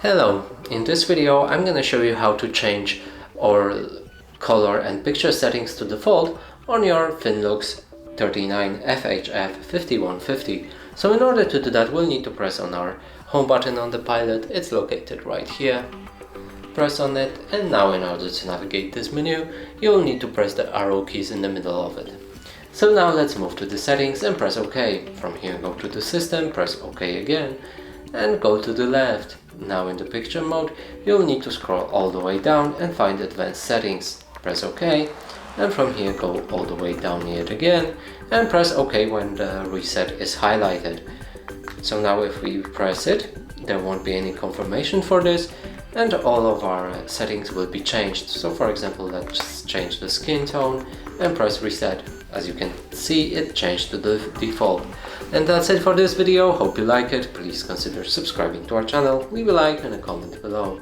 Hello, in this video I'm gonna show you how to change our color and picture settings to default on your Finlux 39 FHF 5150. So in order to do that, we'll need to press on our home button on the Pilot. It's located right here. Press on it, and now in order to navigate this menu, you'll need to press the arrow keys in the middle of it. So now let's move to the settings and press OK. From here go to the system, press OK again, and go to the left. Now in the picture mode, you'll need to scroll all the way down and find advanced settings. Press OK, and from here go all the way down yet again and press OK when the reset is highlighted. So now if we press it, there won't be any confirmation for this and all of our settings will be changed. So for example, let's change the skin tone and press reset. As you can see, it changed to the default. And that's it for this video. Hope you like it. Please consider subscribing to our channel, leave a like and a comment below.